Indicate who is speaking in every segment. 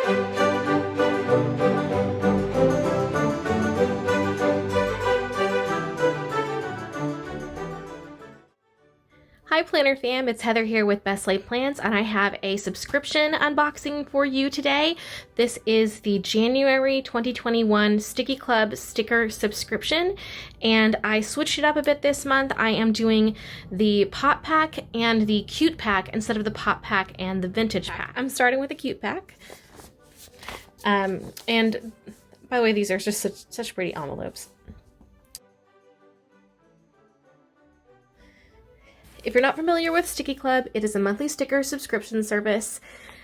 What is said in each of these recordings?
Speaker 1: Hi Planner fam, it's Heather here with Best Laid Plans, and I have a subscription unboxing for you today. This is the January 2021 Sticky Club sticker subscription, and I switched it up a bit this month. I am doing the Pop Pack and the Cute Pack instead of the Pop Pack and the Vintage Pack. I'm starting with the Cute Pack. And by the way, these are just such pretty envelopes. If you're not familiar with Sticky Club, it is a monthly sticker subscription service.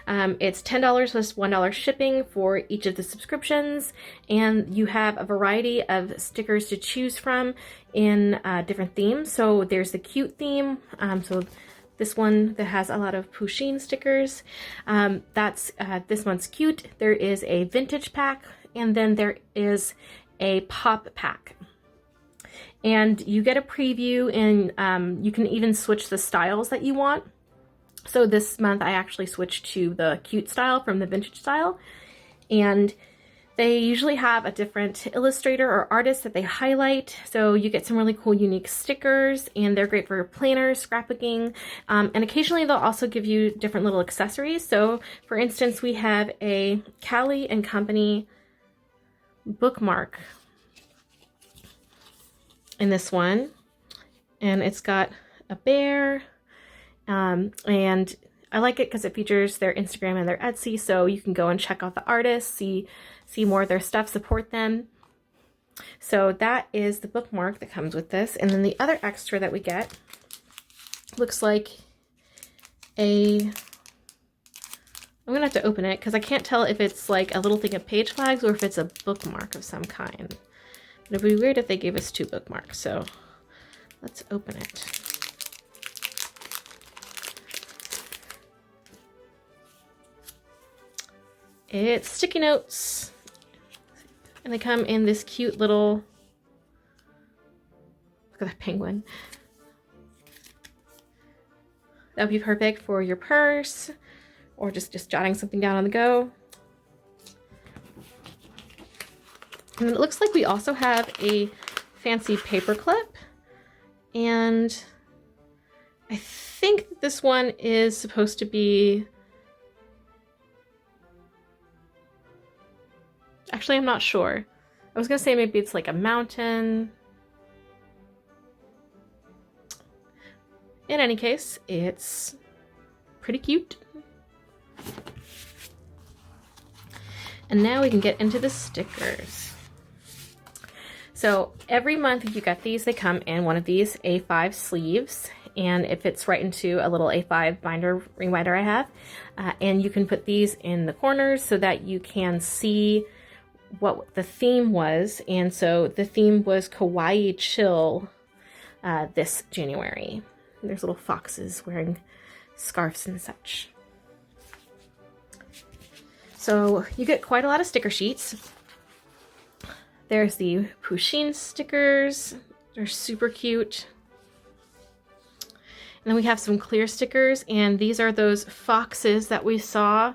Speaker 1: It's $10 plus $1 shipping for each of the subscriptions, and you have a variety of stickers to choose from in different themes. So there's the cute theme, so this one that has a lot of Pusheen stickers. That's this month's cute. There is a vintage pack, and then there is a pop pack. And you get a preview, and you can even switch the styles that you want. So this month I actually switched to the cute style from the vintage style. And they usually have a different illustrator or artist that they highlight. So you get some really cool unique stickers, and they're great for planners, scrapbooking. And occasionally they'll also give you different little accessories. So for instance, we have a Callie and Company bookmark in this one, and it's got a bear, and I like it because it features their Instagram and their Etsy, so you can go and check out the artists, see more of their stuff, support them. So that is the bookmark that comes with this. And then the other extra that we get looks like I'm gonna have to open it because I can't tell if it's like a little thing of page flags or if it's a bookmark of some kind. It would be weird if they gave us two bookmarks, so let's open it. It's sticky notes, and they come in this cute little, look at that penguin. That would be perfect for your purse or just jotting something down on the go. And it looks like we also have a fancy paper clip, and I think that this one is supposed to be, actually I'm not sure. I was gonna say maybe it's like a mountain. In any case, it's pretty cute. And now we can get into the stickers. So every month if you get these, they come in one of these A5 sleeves, and it fits right into a little A5 binder, ring binder I have. And you can put these in the corners so that you can see what the theme was. And so the theme was Kawaii Chill this January. And there's little foxes wearing scarves and such. So you get quite a lot of sticker sheets. There's the Pusheen stickers. They're super cute. And then we have some clear stickers, and these are those foxes that we saw.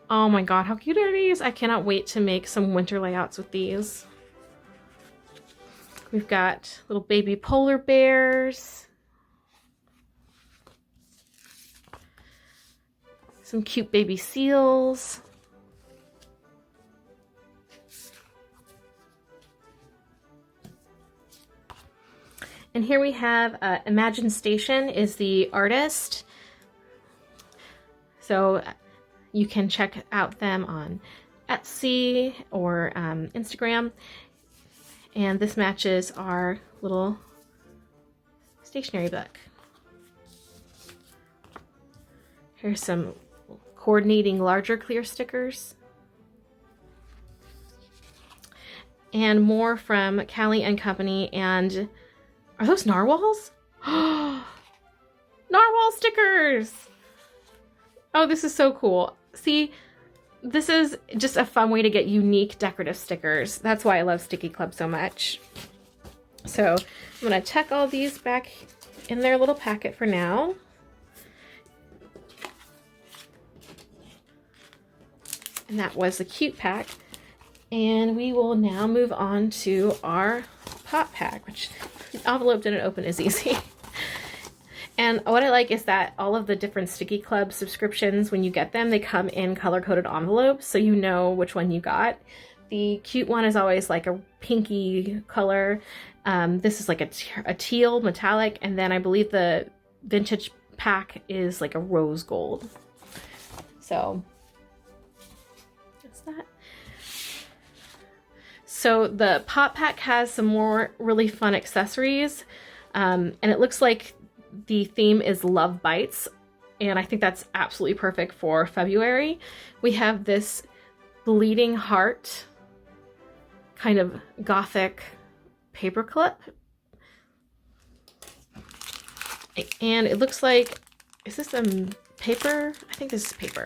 Speaker 1: Oh my god, how cute are these? I cannot wait to make some winter layouts with these. We've got little baby polar bears. Some cute baby seals. And here we have Imagine Station is the artist. So you can check out them on Etsy or Instagram. And this matches our little stationery book. Here's some coordinating larger clear stickers. And more from Callie and Company. And are those narwhals? Narwhal stickers! Oh, this is so cool. See, this is just a fun way to get unique decorative stickers. That's why I love Sticky Club so much. So I'm gonna tuck all these back in their little packet for now. And that was the cute pack. And we will now move on to our pop pack, which the envelope didn't open as easy. And what I like is that all of the different Sticky Club subscriptions, when you get them, they come in color-coded envelopes, so you know which one you got. The cute one is always like a pinky color. This is like a teal metallic, and then I believe the vintage pack is like a rose gold. So that's that. So the pop pack has some more really fun accessories, and it looks like the theme is Love Bites, and I think that's absolutely perfect for February. We have this bleeding heart kind of gothic paperclip, and it looks like, is this paper? I think this is paper.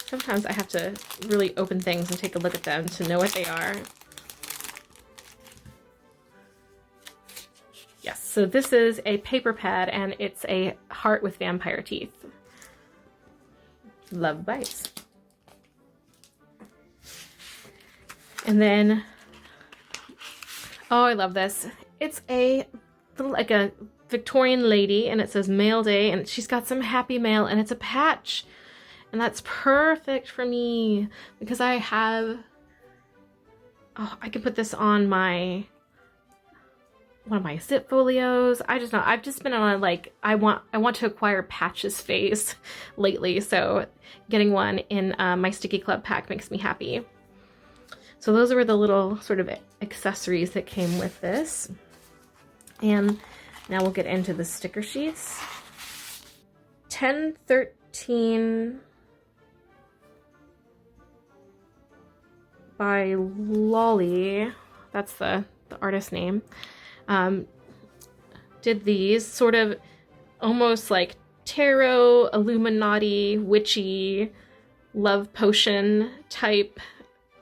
Speaker 1: Sometimes I have to really open things and take a look at them to know what they are. Yes, so this is a paper pad, and it's a heart with vampire teeth. Love Bites. And then, oh, I love this. It's like a Victorian lady, and it says Mail Day, and she's got some happy mail, and it's a patch. And that's perfect for me because I have, oh, I can put this on one of my zip folios. I've just been on a, like, I want to acquire patches phase lately, so getting one in my Sticky Club pack makes me happy. So those were the little sort of accessories that came with this. And now we'll get into the sticker sheets. 1013 by Lolly, that's the artist name. Did these sort of almost like tarot, Illuminati, witchy, love potion type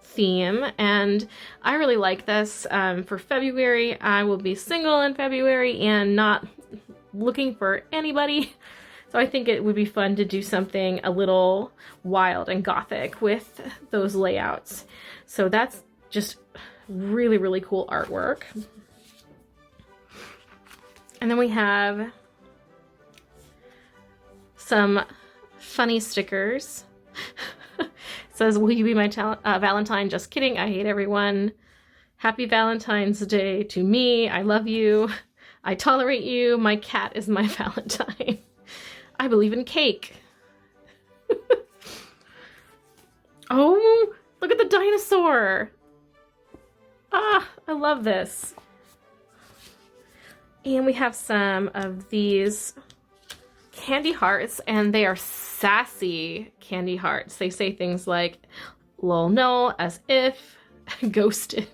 Speaker 1: theme, and I really like this. For February, I will be single in February and not looking for anybody, so I think it would be fun to do something a little wild and gothic with those layouts. So that's just really, really cool artwork. And then we have some funny stickers. It says, will you be my Valentine? Just kidding. I hate everyone. Happy Valentine's Day to me. I love you. I tolerate you. My cat is my Valentine. I believe in cake. Oh, look at the dinosaur. Ah, I love this. And we have some of these candy hearts, and they are sassy candy hearts. They say things like, lol no, as if, ghosted,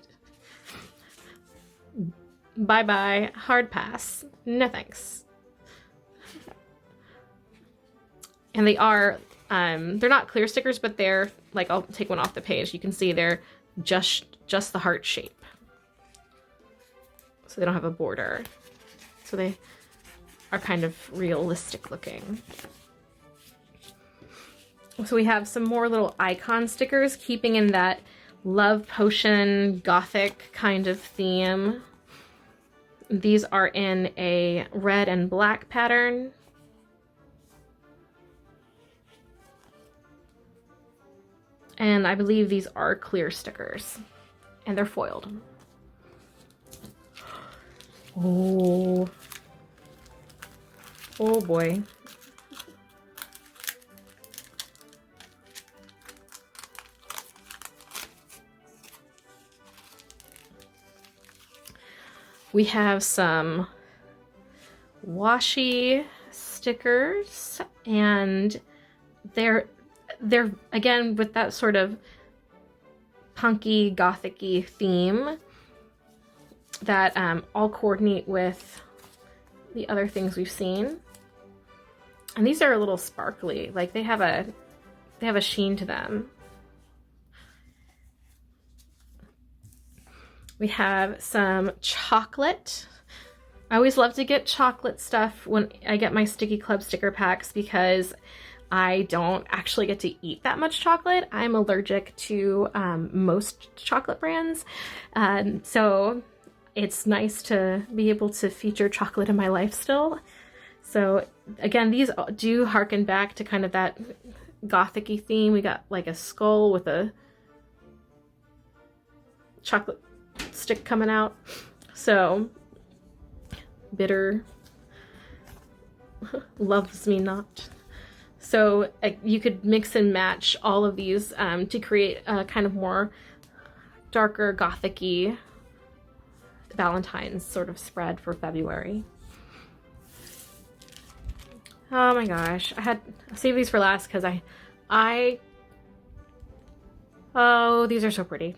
Speaker 1: bye-bye, hard pass, no thanks. And they are, they're not clear stickers, but they're, like, I'll take one off the page. You can see they're just the heart shape. So they don't have a border. So they are kind of realistic looking. So we have some more little icon stickers, keeping in that love potion gothic kind of theme. These are in a red and black pattern. And I believe these are clear stickers, and they're foiled. Oh. Oh boy. We have some washi stickers, and they're again with that sort of punky, gothic-y theme that all coordinate with the other things we've seen. And these are a little sparkly, like they have a sheen to them. We have some chocolate. I always love to get chocolate stuff when I get my Sticky Club sticker packs because I don't actually get to eat that much chocolate. I'm allergic to most chocolate brands. So it's nice to be able to feature chocolate in my life still. So again, these do harken back to kind of that gothic-y theme. We got like a skull with a chocolate stick coming out. So bitter loves me not. So you could mix and match all of these to create a kind of more darker gothic-y Valentine's sort of spread for February. Oh my gosh, I saved these for last because oh, these are so pretty.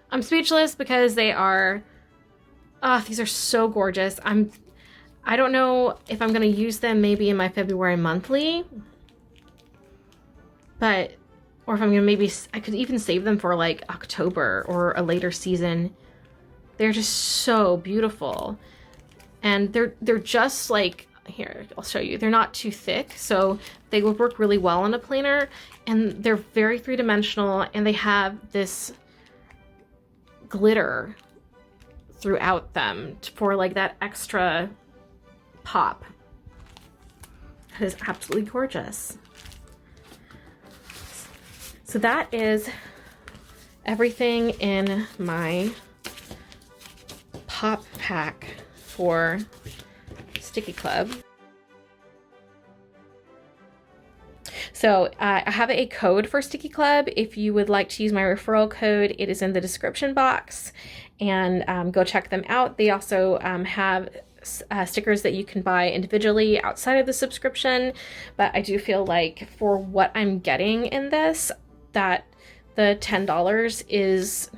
Speaker 1: I'm speechless because they are, these are so gorgeous. I don't know if I'm gonna use them maybe in my February monthly, or if I'm gonna I could even save them for like October or a later season. They're just so beautiful. And they're just like, here, I'll show you. They're not too thick, so they would work really well on a planner, and they're very three-dimensional, and they have this glitter throughout them for like that extra pop. It is absolutely gorgeous. So that is everything in my pop pack for STICKII Club. So I have a code for STICKII Club. If you would like to use my referral code, it is in the description box, and go check them out. They also have stickers that you can buy individually outside of the subscription, but I do feel like for what I'm getting in this, that the $10 is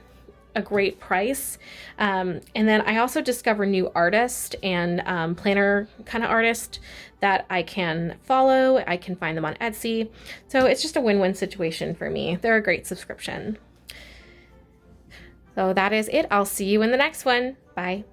Speaker 1: a great price. And then I also discover new artists and planner kind of artists that I can follow. I can find them on Etsy. So it's just a win-win situation for me. They're a great subscription. So that is it. I'll see you in the next one. Bye.